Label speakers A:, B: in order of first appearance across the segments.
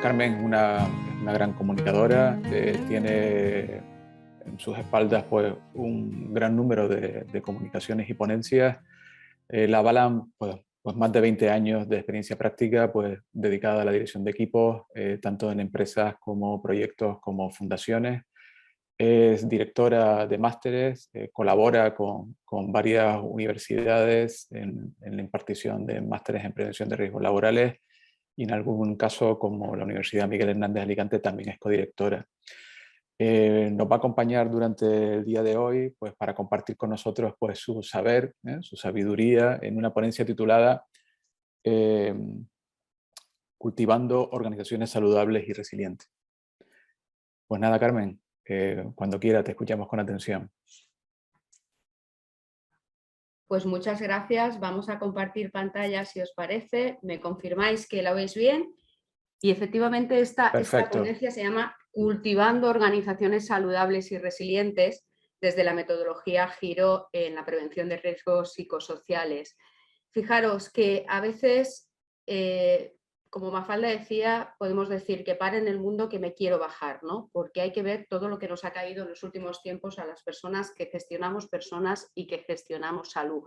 A: Carmen es una gran comunicadora, tiene en sus espaldas pues, un gran número de comunicaciones y ponencias. La avalan pues más de 20 años de experiencia práctica pues, dedicada a la dirección de equipos, tanto en empresas como proyectos como fundaciones. Es directora de másteres, colabora con varias universidades en la impartición de másteres en prevención de riesgos laborales y en algún caso, como la Universidad Miguel Hernández de Alicante, también es codirectora. Nos va a acompañar durante el día de hoy pues, para compartir con nosotros pues, su saber, su sabiduría, en una ponencia titulada eh, Cultivando organizaciones saludables y resilientes. Pues nada, Carmen, cuando quiera te escuchamos con atención.
B: Pues muchas gracias. Vamos a compartir pantalla si os parece. Me confirmáis que la veis bien. Y efectivamente esta ponencia se llama Cultivando organizaciones saludables y resilientes desde la metodología Giro en la prevención de riesgos psicosociales. Fijaros que a veces, como Mafalda decía, podemos decir que paren el mundo que me quiero bajar, ¿no? Porque hay que ver todo lo que nos ha caído en los últimos tiempos a las personas que gestionamos personas y que gestionamos salud.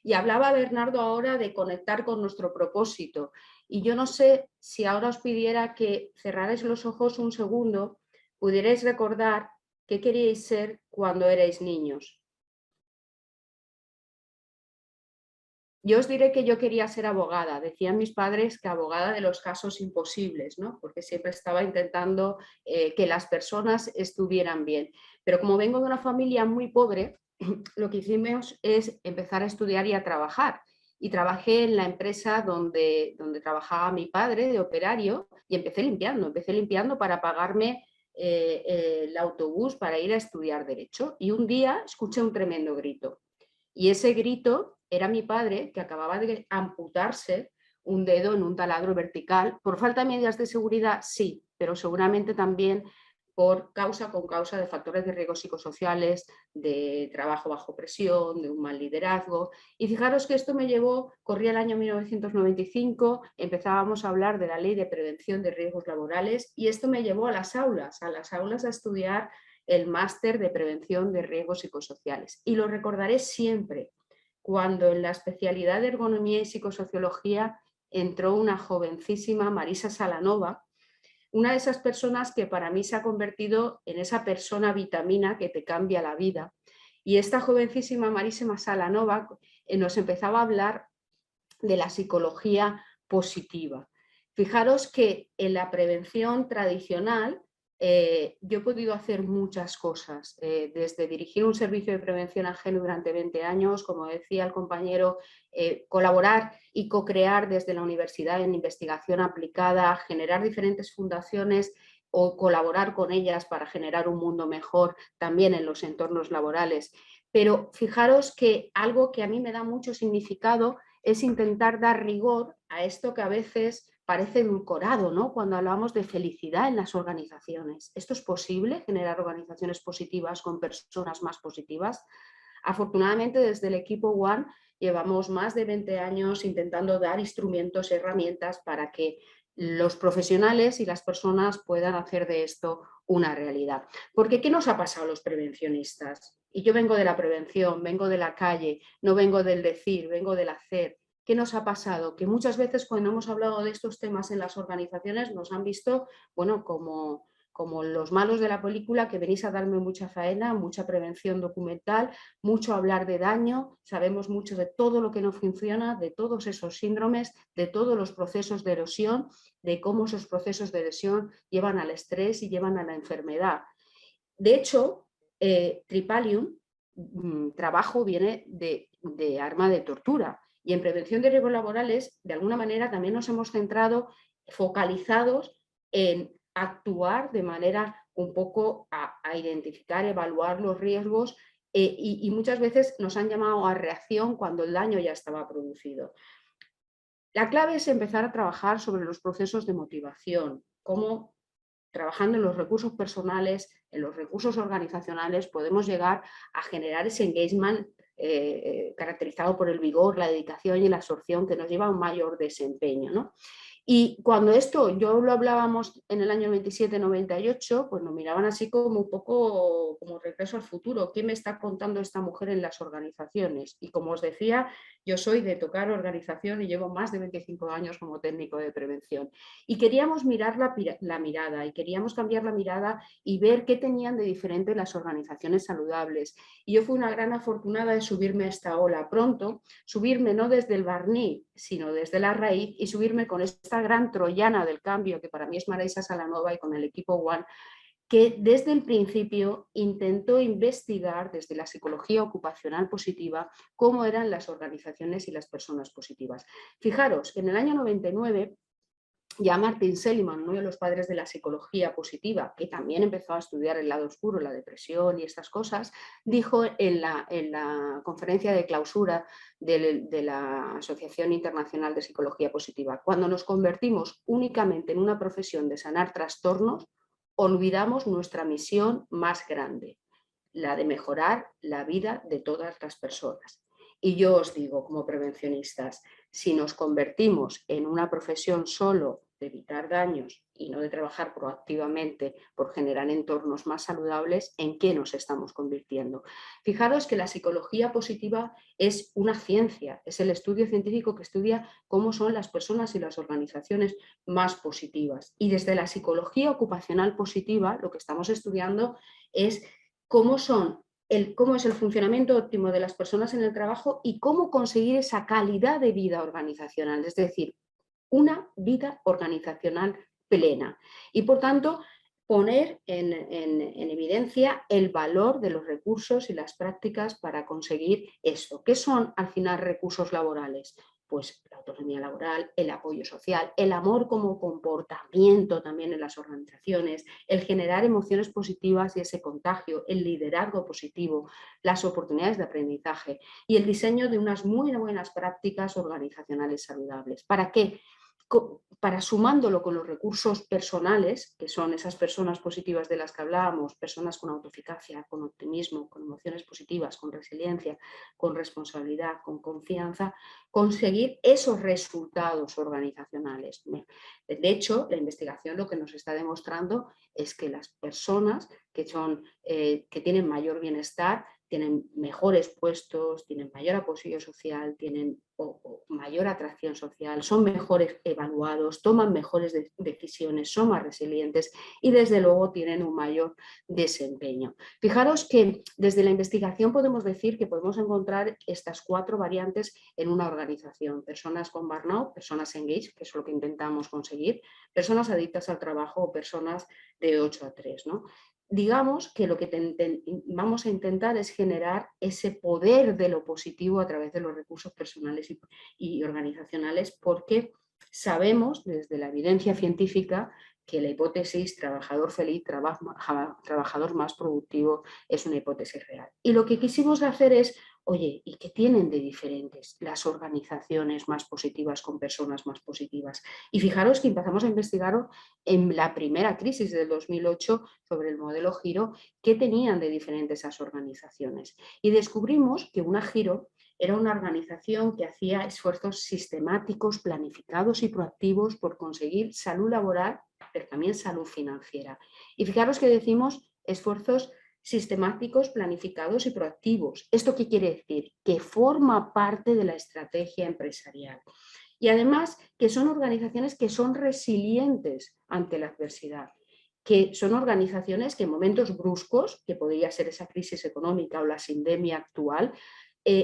B: Y hablaba Bernardo ahora de conectar con nuestro propósito. Y yo no sé si ahora os pidiera que cerrarais los ojos un segundo, pudierais recordar qué queríais ser cuando erais niños. Yo os diré que yo quería ser abogada. Decían mis padres que abogada de los casos imposibles, ¿no? Porque siempre estaba intentando que las personas estuvieran bien. Pero como vengo de una familia muy pobre, lo que hicimos es empezar a estudiar y a trabajar. Y trabajé en la empresa donde trabajaba mi padre de operario y empecé limpiando para pagarme el autobús para ir a estudiar Derecho. Y un día escuché un tremendo grito. Y ese grito era mi padre, que acababa de amputarse un dedo en un taladro vertical. ¿Por falta de medidas de seguridad? Sí, pero seguramente también por causa de factores de riesgo psicosociales, de trabajo bajo presión, de un mal liderazgo. Y fijaros que esto me llevó, corría el año 1995, empezábamos a hablar de la Ley de Prevención de Riesgos Laborales y esto me llevó a las aulas a estudiar el máster de prevención de riesgos psicosociales. Y lo recordaré siempre, cuando en la especialidad de ergonomía y psicosociología entró una jovencísima Marisa Salanova, una de esas personas que para mí se ha convertido en esa persona vitamina que te cambia la vida. Y esta jovencísima Marisa Salanova nos empezaba a hablar de la psicología positiva. Fijaros que en la prevención tradicional yo he podido hacer muchas cosas, desde dirigir un servicio de prevención ajeno durante 20 años, como decía el compañero, colaborar y co-crear desde la universidad en investigación aplicada, generar diferentes fundaciones o colaborar con ellas para generar un mundo mejor también en los entornos laborales. Pero fijaros que algo que a mí me da mucho significado es intentar dar rigor a esto que a veces parece edulcorado, ¿no? Cuando hablamos de felicidad en las organizaciones. ¿Esto es posible, generar organizaciones positivas con personas más positivas? Afortunadamente, desde el equipo One llevamos más de 20 años intentando dar instrumentos, herramientas para que los profesionales y las personas puedan hacer de esto una realidad. Porque ¿qué nos ha pasado a los prevencionistas? Y yo vengo de la prevención, vengo de la calle, no vengo del decir, vengo del hacer. ¿Qué nos ha pasado? Que muchas veces cuando hemos hablado de estos temas en las organizaciones nos han visto, bueno, como los malos de la película, que venís a darme mucha faena, mucha prevención documental, mucho hablar de daño, sabemos mucho de todo lo que no funciona, de todos esos síndromes, de todos los procesos de erosión, de cómo esos procesos de erosión llevan al estrés y llevan a la enfermedad. De hecho, Tripalium, trabajo viene de arma de tortura. Y en prevención de riesgos laborales, de alguna manera, también nos hemos centrado, focalizados en actuar de manera un poco a identificar, evaluar los riesgos y muchas veces nos han llamado a reacción cuando el daño ya estaba producido. La clave es empezar a trabajar sobre los procesos de motivación, cómo trabajando en los recursos personales, en los recursos organizacionales, podemos llegar a generar ese engagement caracterizado por el vigor, la dedicación y la absorción que nos lleva a un mayor desempeño, ¿no? Y cuando esto, yo lo hablábamos en el año 97-98, pues nos miraban así como un poco como regreso al futuro. ¿Qué me está contando esta mujer en las organizaciones? Y como os decía, yo soy de tocar organización y llevo más de 25 años como técnico de prevención. Y queríamos mirar la mirada y queríamos cambiar la mirada y ver qué tenían de diferente las organizaciones saludables. Y yo fui una gran afortunada de subirme a esta ola pronto, subirme no desde el barniz, sino desde la raíz y subirme con esta gran troyana del cambio que para mí es Marisa Salanova y con el equipo One, que desde el principio intentó investigar desde la psicología ocupacional positiva cómo eran las organizaciones y las personas positivas. Fijaros que en el año 99 ya Martin Seligman, uno de los padres de la psicología positiva, que también empezó a estudiar el lado oscuro, la depresión y estas cosas, dijo en la conferencia de clausura de la Asociación Internacional de Psicología Positiva: cuando nos convertimos únicamente en una profesión de sanar trastornos, olvidamos nuestra misión más grande, la de mejorar la vida de todas las personas. Y yo os digo, como prevencionistas, si nos convertimos en una profesión solo de evitar daños y no de trabajar proactivamente por generar entornos más saludables, ¿en qué nos estamos convirtiendo? Fijaros que la psicología positiva es una ciencia, es el estudio científico que estudia cómo son las personas y las organizaciones más positivas. Y desde la psicología ocupacional positiva, lo que estamos estudiando es cómo es el funcionamiento óptimo de las personas en el trabajo y cómo conseguir esa calidad de vida organizacional, es decir, una vida organizacional plena. Y por tanto, poner en evidencia el valor de los recursos y las prácticas para conseguir esto. ¿Qué son al final recursos laborales? Pues la autonomía laboral, el apoyo social, el amor como comportamiento también en las organizaciones, el generar emociones positivas y ese contagio, el liderazgo positivo, las oportunidades de aprendizaje y el diseño de unas muy buenas prácticas organizacionales saludables. ¿Para qué? Para sumándolo con los recursos personales, que son esas personas positivas de las que hablábamos, personas con autoeficacia, con optimismo, con emociones positivas, con resiliencia, con responsabilidad, con confianza, conseguir esos resultados organizacionales. De hecho, la investigación lo que nos está demostrando es que las personas que tienen mayor bienestar tienen mejores puestos, tienen mayor apoyo social, tienen mayor atracción social, son mejores evaluados, toman mejores decisiones, son más resilientes y desde luego tienen un mayor desempeño. Fijaros que desde la investigación podemos decir que podemos encontrar estas 4 variantes en una organización: personas con burnout, personas engaged, que es lo que intentamos conseguir, personas adictas al trabajo o personas de 8 a 3, ¿no? Digamos que lo que vamos a intentar es generar ese poder de lo positivo a través de los recursos personales y organizacionales, porque sabemos desde la evidencia científica que la hipótesis trabajador feliz, trabajador más productivo es una hipótesis real. Y lo que quisimos hacer es, oye, ¿y qué tienen de diferentes las organizaciones más positivas con personas más positivas? Y fijaros que empezamos a investigar en la primera crisis del 2008 sobre el modelo Giro, qué tenían de diferentes esas organizaciones. Y descubrimos que una Giro era una organización que hacía esfuerzos sistemáticos, planificados y proactivos por conseguir salud laboral, pero también salud financiera. Y fijaros que decimos esfuerzos sistemáticos, planificados y proactivos. ¿Esto qué quiere decir? Que forma parte de la estrategia empresarial. Y además que son organizaciones que son resilientes ante la adversidad, que son organizaciones que en momentos bruscos, que podría ser esa crisis económica o la sindemia actual,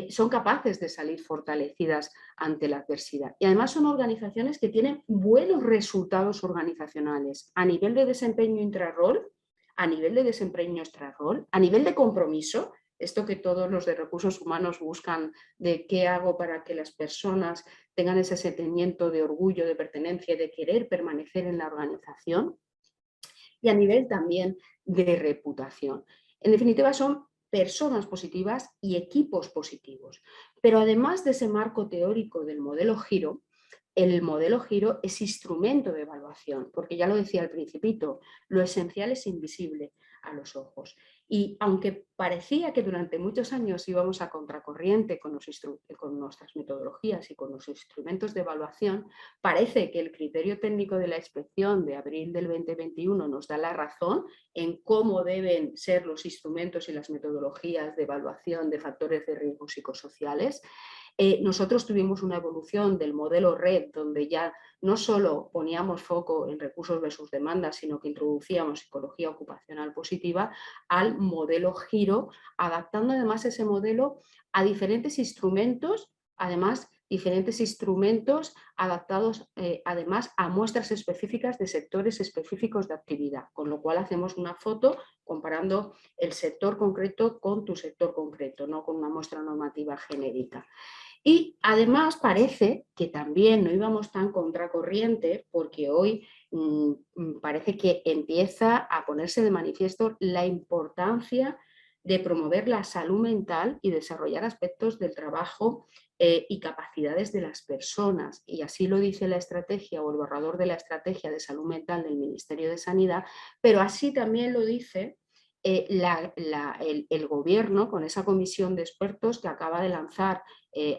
B: son capaces de salir fortalecidas ante la adversidad. Y además son organizaciones que tienen buenos resultados organizacionales a nivel de desempeño intrarrol, a nivel de desempeño extrarrol, a nivel de compromiso, esto que todos los de recursos humanos buscan, de qué hago para que las personas tengan ese sentimiento de orgullo, de pertenencia, de querer permanecer en la organización, y a nivel también de reputación. En definitiva, son personas positivas y equipos positivos. Pero además de ese marco teórico del modelo Giro, el modelo Giro es instrumento de evaluación, porque ya lo decía al principito, lo esencial es invisible. a los ojos. Y aunque parecía que durante muchos años íbamos a contracorriente con nuestras metodologías y con los instrumentos de evaluación, parece que el criterio técnico de la inspección de abril del 2021 nos da la razón en cómo deben ser los instrumentos y las metodologías de evaluación de factores de riesgo psicosociales. Nosotros tuvimos una evolución del modelo RED, donde ya no solo poníamos foco en recursos versus demandas, sino que introducíamos psicología ocupacional positiva, al modelo GIRO, adaptando además ese modelo a diferentes instrumentos, adaptados además a muestras específicas de sectores específicos de actividad, con lo cual hacemos una foto comparando el sector concreto con tu sector concreto, no con una muestra normativa genérica. Y además parece que también no íbamos tan contracorriente, porque hoy parece que empieza a ponerse de manifiesto la importancia de promover la salud mental y desarrollar aspectos del trabajo y capacidades de las personas. Y así lo dice la estrategia o el borrador de la estrategia de salud mental del Ministerio de Sanidad, pero así también lo dice el gobierno con esa comisión de expertos que acaba de lanzar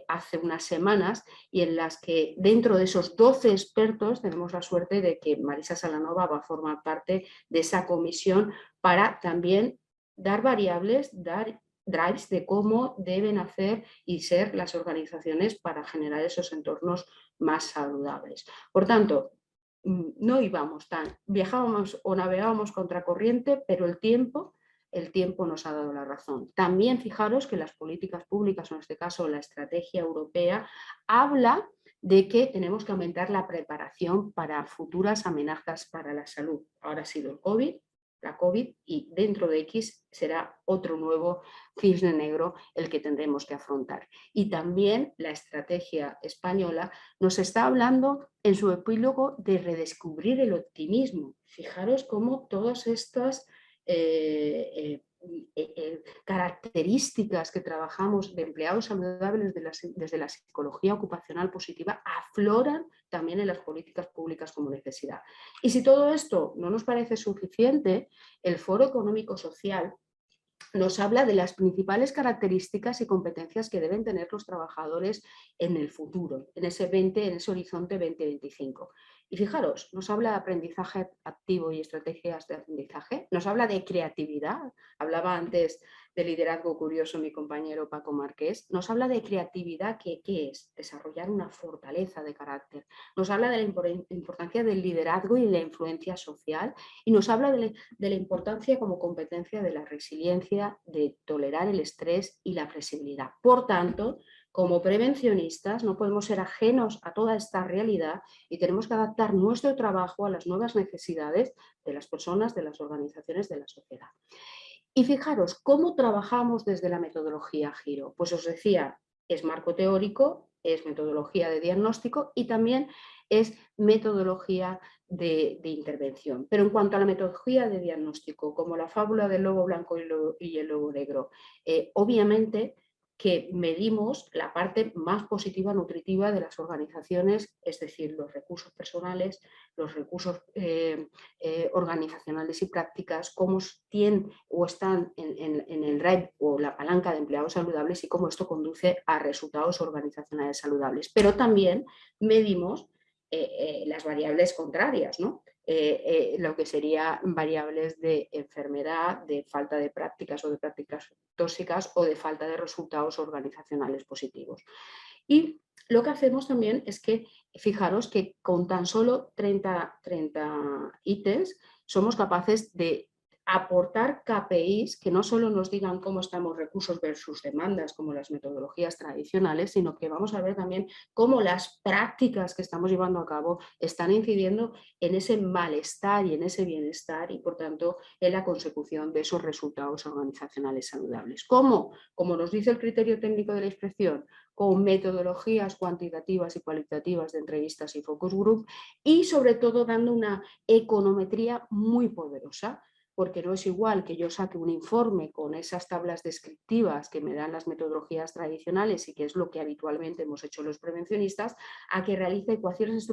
B: hace unas semanas, y en las que dentro de esos 12 expertos tenemos la suerte de que Marisa Salanova va a formar parte de esa comisión para también dar variables, dar drives de cómo deben hacer y ser las organizaciones para generar esos entornos más saludables. Por tanto, no íbamos viajábamos o navegábamos contracorriente, pero el tiempo nos ha dado la razón. También fijaros que las políticas públicas, o en este caso la estrategia europea, habla de que tenemos que aumentar la preparación para futuras amenazas para la salud. Ahora ha sido la COVID, y dentro de X será otro nuevo cisne negro el que tendremos que afrontar. Y también la estrategia española nos está hablando en su epílogo de redescubrir el optimismo. Fijaros cómo todas estas características que trabajamos de empleados saludables desde la psicología ocupacional positiva afloran también en las políticas públicas como necesidad. Y si todo esto no nos parece suficiente, el Foro Económico Social nos habla de las principales características y competencias que deben tener los trabajadores en el futuro, en ese horizonte 2025. Y fijaros, nos habla de aprendizaje activo y estrategias de aprendizaje, nos habla de creatividad, hablaba antes de liderazgo curioso mi compañero Paco Marqués, nos habla de creatividad, ¿qué es? Desarrollar una fortaleza de carácter, nos habla de la importancia del liderazgo y la influencia social, y nos habla de la importancia como competencia de la resiliencia, de tolerar el estrés y la flexibilidad. Por tanto, como prevencionistas no podemos ser ajenos a toda esta realidad y tenemos que adaptar nuestro trabajo a las nuevas necesidades de las personas, de las organizaciones, de la sociedad. Y fijaros, ¿cómo trabajamos desde la metodología GIRO? Pues os decía, es marco teórico, es metodología de diagnóstico y también es metodología de intervención. Pero en cuanto a la metodología de diagnóstico, como la fábula del lobo blanco y el lobo negro, obviamente que medimos la parte más positiva, nutritiva de las organizaciones, es decir, los recursos personales, los recursos organizacionales y prácticas, cómo tienen o están en el RED o la palanca de empleados saludables y cómo esto conduce a resultados organizacionales saludables. Pero también medimos las variables contrarias, ¿no? Lo que serían variables de enfermedad, de falta de prácticas o de prácticas tóxicas o de falta de resultados organizacionales positivos. Y lo que hacemos también es que, fijaros que con tan solo 30 ítems somos capaces de aportar KPIs que no solo nos digan cómo estamos recursos versus demandas, como las metodologías tradicionales, sino que vamos a ver también cómo las prácticas que estamos llevando a cabo están incidiendo en ese malestar y en ese bienestar y, por tanto, en la consecución de esos resultados organizacionales saludables. ¿Cómo? Como nos dice el criterio técnico de la inspección, con metodologías cuantitativas y cualitativas de entrevistas y focus group, y sobre todo dando una econometría muy poderosa. porque no es igual que yo saque un informe con esas tablas descriptivas que me dan las metodologías tradicionales y que es lo que habitualmente hemos hecho los prevencionistas, a que realice ecuaciones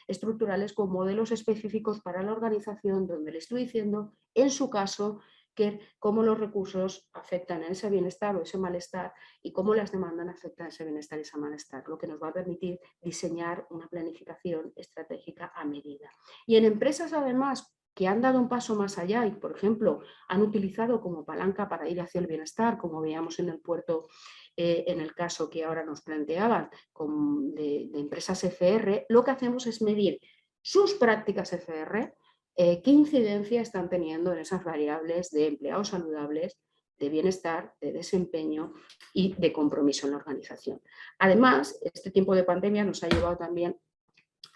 B: estructurales con modelos específicos para la organización, donde le estoy diciendo, en su caso, que cómo los recursos afectan a ese bienestar o ese malestar y cómo las demandas afectan a ese bienestar y ese malestar, lo que nos va a permitir diseñar una planificación estratégica a medida. Y en empresas, además, que han dado un paso más allá y, por ejemplo, han utilizado como palanca para ir hacia el bienestar, como veíamos en el puerto, en el caso que ahora nos planteaban de empresas FR, lo que hacemos es medir sus prácticas FR, qué incidencia están teniendo en esas variables de empleados saludables, de bienestar, de desempeño y de compromiso en la organización. Además, este tiempo de pandemia nos ha llevado también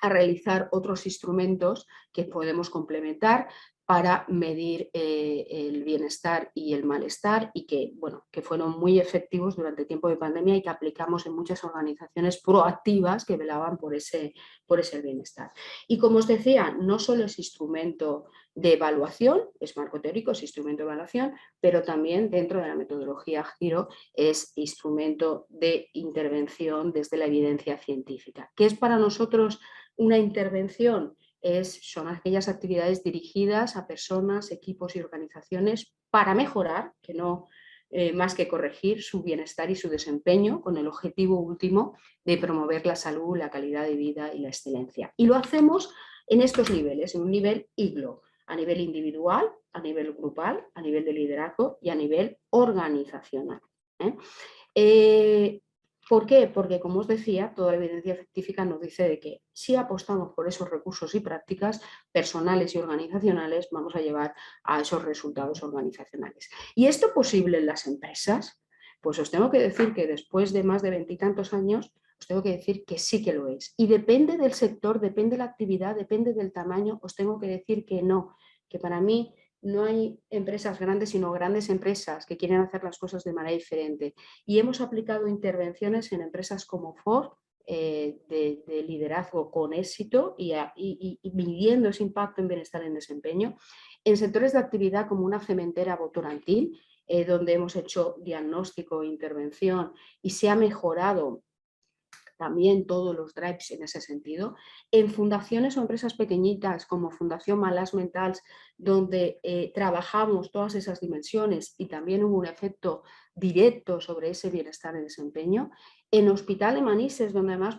B: a realizar otros instrumentos que podemos complementar para medir el bienestar y el malestar y que, bueno, que fueron muy efectivos durante el tiempo de pandemia y que aplicamos en muchas organizaciones proactivas que velaban por ese bienestar. Y como os decía, no solo es instrumento de evaluación, es marco teórico, es instrumento de evaluación, pero también dentro de la metodología Giro es instrumento de intervención desde la evidencia científica, que es para nosotros una intervención. Son aquellas actividades dirigidas a personas, equipos y organizaciones para mejorar, que no más que corregir su bienestar y su desempeño, con el objetivo último de promover la salud, la calidad de vida y la excelencia. Y lo hacemos en estos niveles, en un nivel IGLO, a nivel individual, a nivel grupal, a nivel de liderazgo y a nivel organizacional. ¿Por qué? Porque, como os decía, toda la evidencia científica nos dice de que si apostamos por esos recursos y prácticas personales y organizacionales, vamos a llevar a esos resultados organizacionales. ¿Y esto posible en las empresas? Pues os tengo que decir que después de más de 20 y tantos años, os tengo que decir que sí que lo es. Y depende del sector, depende de la actividad, depende del tamaño, os tengo que decir que no, que para mí no hay empresas grandes, sino grandes empresas que quieren hacer las cosas de manera diferente. Y hemos aplicado intervenciones en empresas como Ford, de liderazgo con éxito y midiendo ese impacto en bienestar en desempeño, en sectores de actividad como una cementera Votorantim, donde hemos hecho diagnóstico e intervención y se ha mejorado también todos los drives en ese sentido, en fundaciones o empresas pequeñitas como Fundación Malas Mentals, donde trabajamos todas esas dimensiones y también hubo un efecto directo sobre ese bienestar y desempeño, en Hospital de Manises, donde además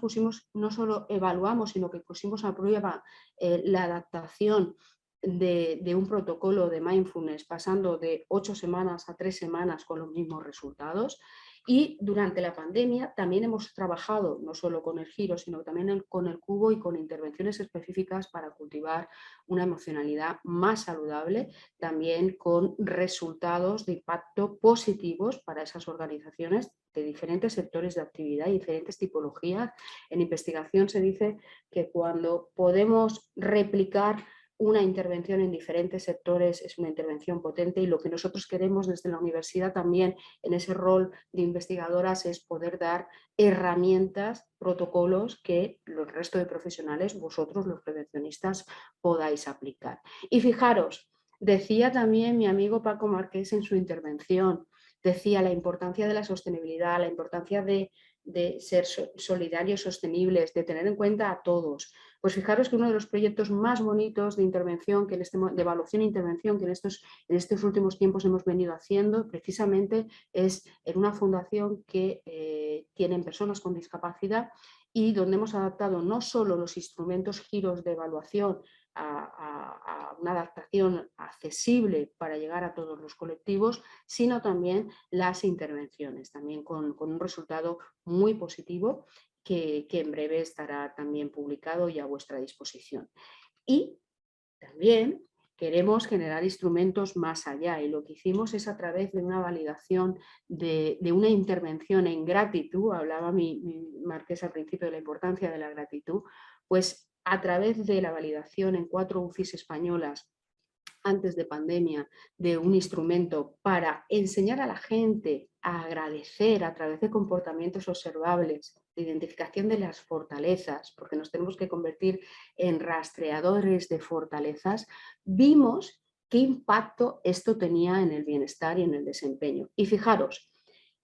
B: no solo evaluamos, sino que pusimos a prueba la adaptación de un protocolo de mindfulness, pasando de 8 semanas a 3 semanas con los mismos resultados. Y durante la pandemia también hemos trabajado no solo con el Giro, sino también con el Cubo y con intervenciones específicas para cultivar una emocionalidad más saludable, también con resultados de impacto positivos para esas organizaciones de diferentes sectores de actividad y diferentes tipologías. En investigación se dice que cuando podemos replicar una intervención en diferentes sectores es una intervención potente y lo que nosotros queremos desde la universidad también en ese rol de investigadoras es poder dar herramientas, protocolos que el resto de profesionales, vosotros los prevencionistas, podáis aplicar. Y fijaros, decía también mi amigo Paco Marqués en su intervención, decía la importancia de la sostenibilidad, la importancia de ser solidarios, sostenibles, de tener en cuenta a todos. Pues fijaros que uno de los proyectos más bonitos de intervención, de evaluación e intervención que en estos últimos tiempos hemos venido haciendo, precisamente es en una fundación que tienen personas con discapacidad y donde hemos adaptado no solo los instrumentos giros de evaluación a una adaptación accesible para llegar a todos los colectivos, sino también las intervenciones, también con un resultado muy positivo que en breve estará también publicado y a vuestra disposición. Y también queremos generar instrumentos más allá y lo que hicimos es a través de una validación de una intervención en gratitud, hablaba mi Marqués al principio de la importancia de la gratitud, pues a través de la validación en 4 UCIs españolas antes de pandemia de un instrumento para enseñar a la gente a agradecer a través de comportamientos observables, de identificación de las fortalezas, porque nos tenemos que convertir en rastreadores de fortalezas, vimos qué impacto esto tenía en el bienestar y en el desempeño. Y fijaros,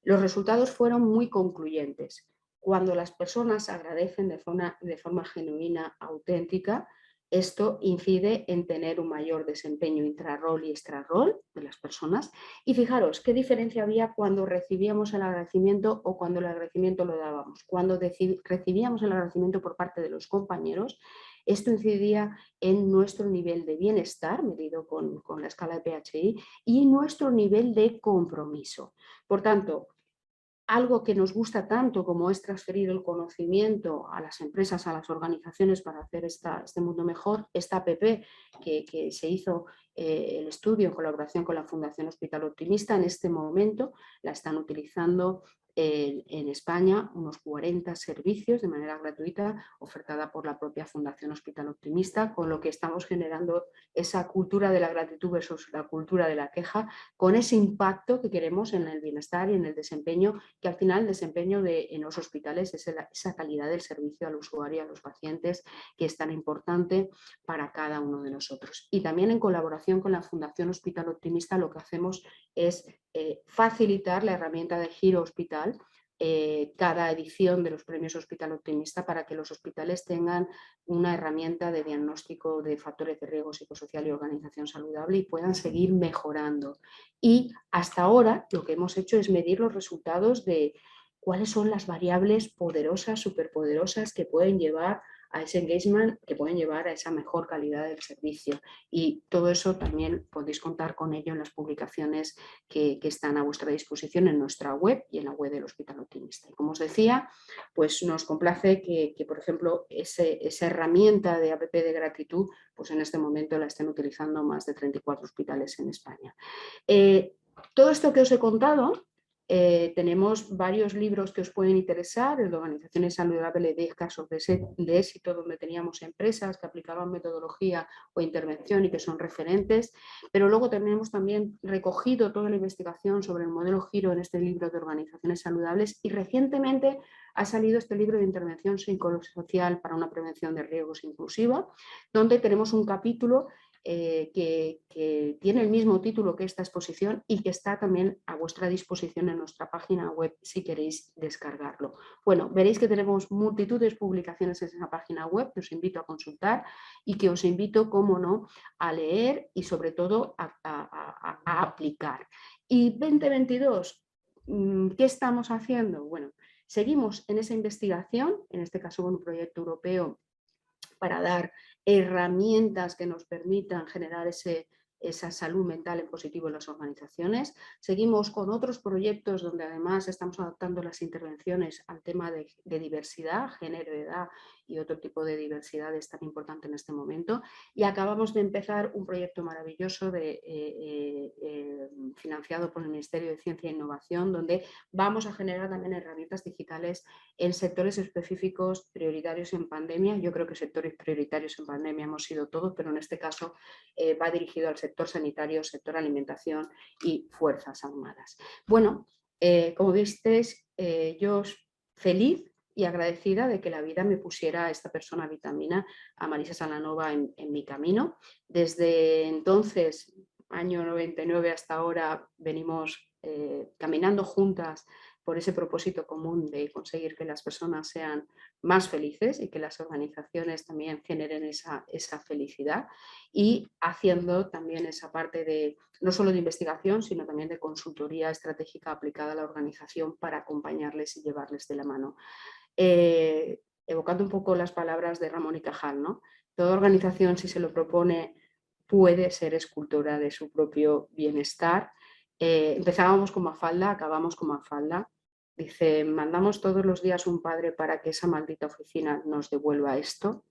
B: los resultados fueron muy concluyentes. Cuando las personas agradecen de forma genuina, auténtica, esto incide en tener un mayor desempeño intrarrol y extrarrol de las personas. Y fijaros, qué diferencia había cuando recibíamos el agradecimiento o cuando el agradecimiento lo dábamos. Cuando recibíamos el agradecimiento por parte de los compañeros, esto incidía en nuestro nivel de bienestar, medido con la escala de PHI, y nuestro nivel de compromiso. Por tanto, algo que nos gusta tanto como es transferir el conocimiento a las empresas, a las organizaciones para hacer este mundo mejor, esta app que se hizo el estudio en colaboración con la Fundación Hospital Optimista, en este momento la están utilizando en España unos 40 servicios de manera gratuita ofertada por la propia Fundación Hospital Optimista, con lo que estamos generando esa cultura de la gratitud versus la cultura de la queja, con ese impacto que queremos en el bienestar y en el desempeño, que al final el desempeño en los hospitales es esa calidad del servicio al usuario, a los pacientes, que es tan importante para cada uno de nosotros. Y también en colaboración con la Fundación Hospital Optimista lo que hacemos es facilitar la herramienta de Giro Hospital, cada edición de los premios Hospital Optimista, para que los hospitales tengan una herramienta de diagnóstico de factores de riesgo psicosocial y organización saludable y puedan seguir mejorando. Y hasta ahora lo que hemos hecho es medir los resultados de cuáles son las variables poderosas, superpoderosas, que pueden llevar a ese engagement, que pueden llevar a esa mejor calidad del servicio. Y todo eso también podéis contar con ello en las publicaciones que están a vuestra disposición en nuestra web y en la web del Hospital Optimista. Y como os decía, pues nos complace que por ejemplo, esa herramienta de app de gratitud, pues en este momento la estén utilizando más de 34 hospitales en España. Todo esto que os he contado, tenemos varios libros que os pueden interesar, el de Organizaciones Saludables, 10 casos de éxito, donde teníamos empresas que aplicaban metodología o intervención y que son referentes, pero luego tenemos también recogido toda la investigación sobre el modelo Giro en este libro de Organizaciones Saludables, y recientemente ha salido este libro de Intervención Psicosocial para una prevención de riesgos inclusiva, donde tenemos un capítulo que tiene el mismo título que esta exposición y que está también a vuestra disposición en nuestra página web si queréis descargarlo. Bueno, veréis que tenemos multitud de publicaciones en esa página web que os invito a consultar y que os invito, como no, a leer y sobre todo a aplicar. Y 2022, ¿qué estamos haciendo? Bueno, seguimos en esa investigación, en este caso con un proyecto europeo para dar herramientas que nos permitan generar esa salud mental en positivo en las organizaciones. Seguimos con otros proyectos donde además estamos adaptando las intervenciones al tema de diversidad, género, edad y otro tipo de diversidades tan importante en este momento. Y acabamos de empezar un proyecto maravilloso financiado por el Ministerio de Ciencia e Innovación, donde vamos a generar también herramientas digitales en sectores específicos prioritarios en pandemia. Yo creo que sectores prioritarios en pandemia hemos sido todos, pero en este caso va dirigido al sector sanitario, sector alimentación y Fuerzas Armadas. Bueno, como visteis, yo feliz y agradecida de que la vida me pusiera a esta persona vitamina, a Marisa Salanova, en mi camino. Desde entonces, año 99 hasta ahora, venimos caminando juntas por ese propósito común de conseguir que las personas sean más felices y que las organizaciones también generen esa felicidad, y haciendo también esa parte de no solo de investigación, sino también de consultoría estratégica aplicada a la organización para acompañarles y llevarles de la mano. Evocando un poco las palabras de Ramón y Cajal, ¿no? Toda organización, si se lo propone, puede ser escultora de su propio bienestar. Empezábamos con Mafalda, acabamos con Mafalda. Dice, mandamos todos los días un padre para que esa maldita oficina nos devuelva esto.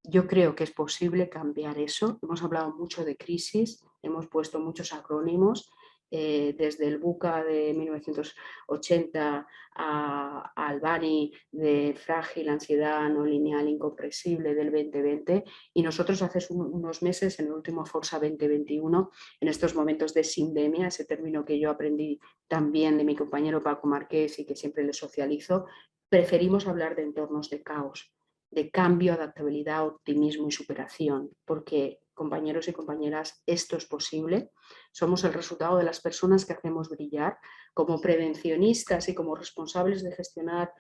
B: Yo creo que es posible cambiar eso. Hemos hablado mucho de crisis, hemos puesto muchos acrónimos, desde el BUCA de 1980 a Albani de frágil, ansiedad no lineal, incomprensible del 2020, y nosotros hace unos meses, en el último Forza 2021, en estos momentos de sindemia, ese término que yo aprendí también de mi compañero Paco Márquez y que siempre le socializo, preferimos hablar de entornos de caos, de cambio, adaptabilidad, optimismo y superación, porque compañeros y compañeras, esto es posible. Somos el resultado de las personas que hacemos brillar. Como prevencionistas y como responsables de gestionar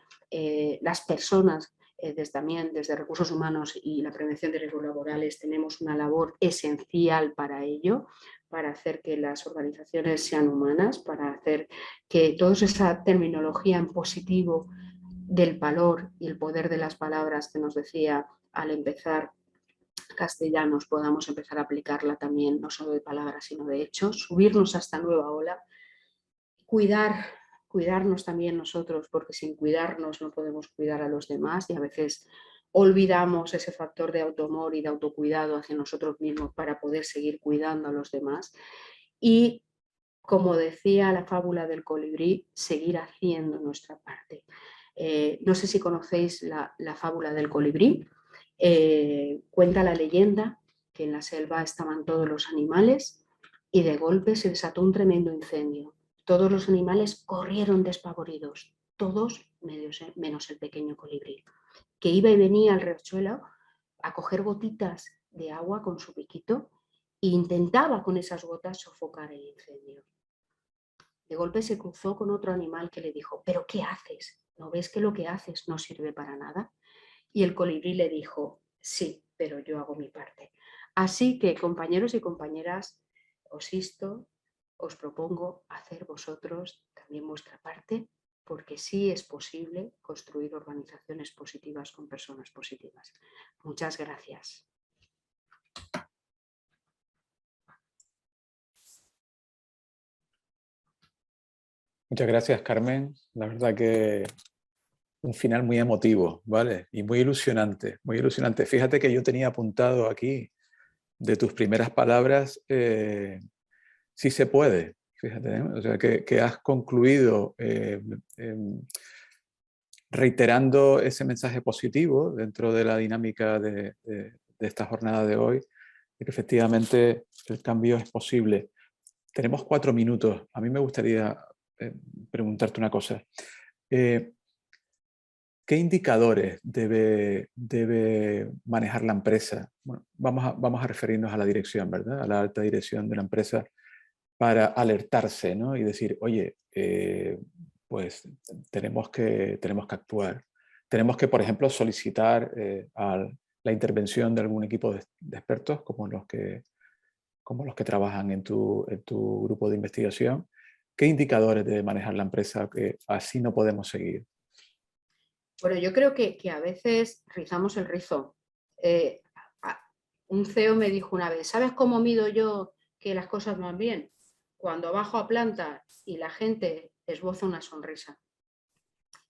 B: las personas, también desde recursos humanos y la prevención de riesgos laborales, tenemos una labor esencial para ello, para hacer que las organizaciones sean humanas, para hacer que toda esa terminología en positivo del valor y el poder de las palabras que nos decía al empezar Castellanos, podamos empezar a aplicarla también, no solo de palabras, sino de hechos, subirnos a esta nueva ola, cuidarnos también nosotros, porque sin cuidarnos no podemos cuidar a los demás y a veces olvidamos ese factor de autoamor y de autocuidado hacia nosotros mismos para poder seguir cuidando a los demás. Y, como decía la fábula del colibrí, seguir haciendo nuestra parte. No sé si conocéis la fábula del colibrí. Cuenta la leyenda que en la selva estaban todos los animales y de golpe se desató un tremendo incendio. Todos los animales corrieron despavoridos, todos menos el pequeño colibrí, que iba y venía al riachuelo a coger gotitas de agua con su piquito e intentaba con esas gotas sofocar el incendio. De golpe se cruzó con otro animal que le dijo: ¿pero qué haces? ¿No ves que lo que haces no sirve para nada? Y el colibrí le dijo: sí, pero yo hago mi parte. Así que, compañeros y compañeras, os insto, os propongo hacer vosotros también vuestra parte, porque sí es posible construir organizaciones positivas con personas positivas. Muchas gracias.
A: Muchas gracias, Carmen. La verdad que un final muy emotivo, ¿vale? Y muy ilusionante, muy ilusionante. Fíjate que yo tenía apuntado aquí de tus primeras palabras, sí se puede, fíjate, ¿eh? O sea, que has concluido reiterando ese mensaje positivo dentro de la dinámica de esta jornada de hoy, de que efectivamente el cambio es posible. Tenemos 4 minutos. A mí me gustaría preguntarte una cosa. ¿Qué indicadores debe manejar la empresa? Bueno, vamos a referirnos a la dirección, ¿verdad? A la alta dirección de la empresa para alertarse, ¿no? Y decir, oye, pues tenemos que actuar. Tenemos que, por ejemplo, solicitar la intervención de algún equipo de expertos como los que trabajan en tu grupo de investigación. ¿Qué indicadores debe manejar la empresa? Que así no podemos seguir.
B: Bueno, yo creo que a veces rizamos el rizo. Un CEO me dijo una vez: ¿sabes cómo mido yo que las cosas van bien? Cuando bajo a planta y la gente esboza una sonrisa.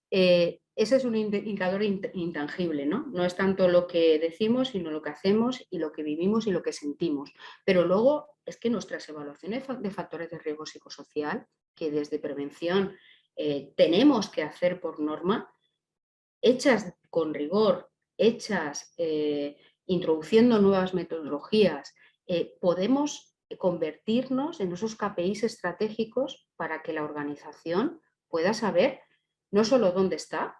B: Ese es un indicador intangible, ¿no? No es tanto lo que decimos, sino lo que hacemos y lo que vivimos y lo que sentimos. Pero luego es que nuestras evaluaciones de factores de riesgo psicosocial, que desde prevención tenemos que hacer por norma, hechas con rigor, hechas introduciendo nuevas metodologías, podemos convertirnos en esos KPIs estratégicos para que la organización pueda saber no solo dónde está,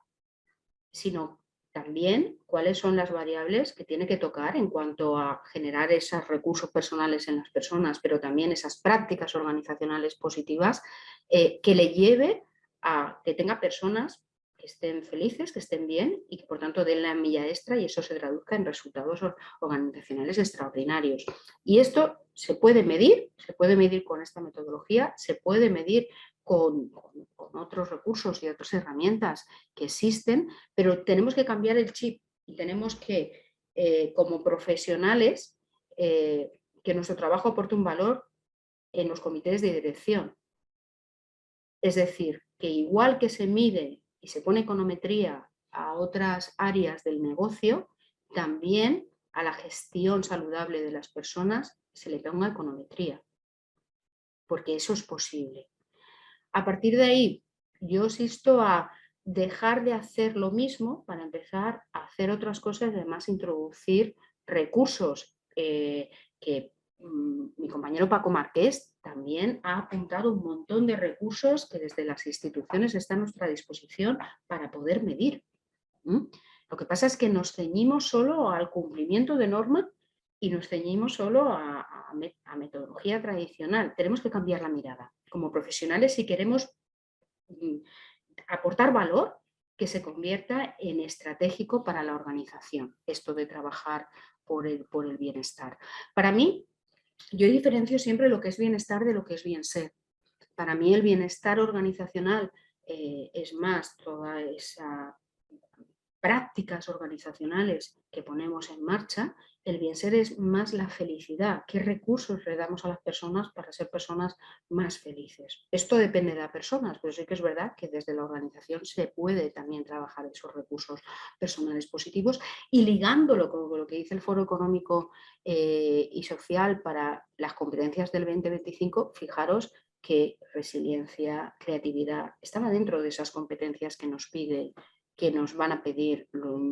B: sino también cuáles son las variables que tiene que tocar en cuanto a generar esos recursos personales en las personas, pero también esas prácticas organizacionales positivas que le lleve a que tenga personas que estén felices, que estén bien y que por tanto den la milla extra y eso se traduzca en resultados organizacionales extraordinarios. Y esto se puede medir con esta metodología, se puede medir con otros recursos y otras herramientas que existen, pero tenemos que cambiar el chip y tenemos que, como profesionales, que nuestro trabajo aporte un valor en los comités de dirección. Es decir, que igual que se mide y se pone econometría a otras áreas del negocio, también a la gestión saludable de las personas se le ponga econometría, porque eso es posible. A partir de ahí, yo os insto a dejar de hacer lo mismo para empezar a hacer otras cosas, además introducir recursos que mi compañero Paco Marqués también ha apuntado un montón de recursos que desde las instituciones están a nuestra disposición para poder medir. Lo que pasa es que nos ceñimos solo al cumplimiento de norma y nos ceñimos solo a metodología tradicional. Tenemos que cambiar la mirada. Como profesionales, si queremos aportar valor, que se convierta en estratégico para la organización, esto de trabajar por el bienestar. Para mí, yo diferencio siempre lo que es bienestar de lo que es bien ser. Para mí el bienestar organizacional es más toda esa prácticas organizacionales que ponemos en marcha. El bien ser es más la felicidad, qué recursos le damos a las personas para ser personas más felices. Esto depende de las personas, pero sí que es verdad que desde la organización se puede también trabajar esos recursos personales positivos y ligándolo con lo que dice el Foro Económico y Social para las competencias del 2025, fijaros que resiliencia, creatividad, estaba dentro de esas competencias que nos van a pedir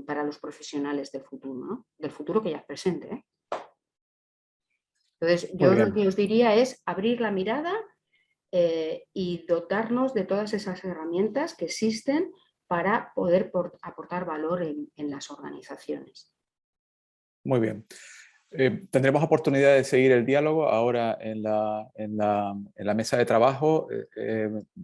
B: para los profesionales del futuro, ¿no? Del futuro que ya es presente, ¿eh? Entonces,
A: Muy
B: yo lo
A: bien.
B: que os diría es abrir la mirada y dotarnos de todas esas herramientas que existen para poder aportar valor en las organizaciones.
A: Muy bien. Tendremos oportunidad de seguir el diálogo ahora en la mesa de trabajo.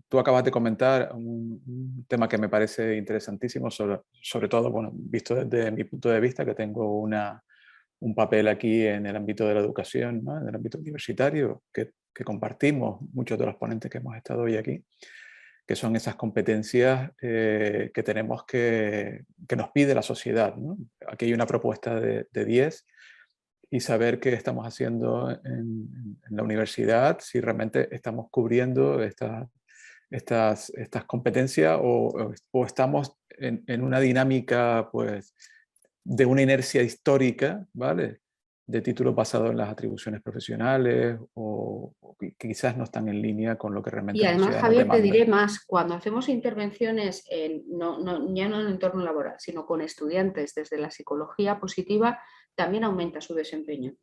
A: Tú acabas de comentar un tema que me parece interesantísimo, sobre todo, bueno, visto desde mi punto de vista, que tengo un papel aquí en el ámbito de la educación, ¿no? En el ámbito universitario, que compartimos muchos de los ponentes que hemos estado hoy aquí, que son esas competencias que tenemos que nos pide la sociedad, ¿no? Aquí hay una propuesta de 10 y saber qué estamos haciendo en la universidad, si realmente estamos cubriendo estas competencias o estamos en una dinámica pues, de una inercia histórica, ¿vale? De títulos basados en las atribuciones profesionales o que quizás no están en línea con lo que
B: Y
A: realmente la
B: además,
A: sociedad nos
B: Javier, te
A: demanda.
B: diré más, cuando hacemos intervenciones, ya no en el entorno laboral, sino con estudiantes desde la psicología positiva, también aumenta su desempeño.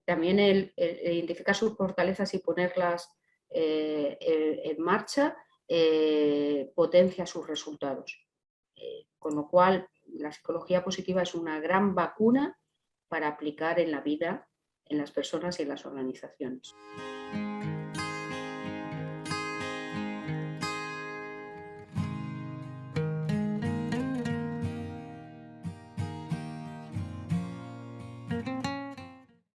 B: También el identificar sus fortalezas y ponerlas en marcha potencia sus resultados. Con lo cual, la psicología positiva es una gran vacuna para aplicar en la vida, en las personas y en las organizaciones.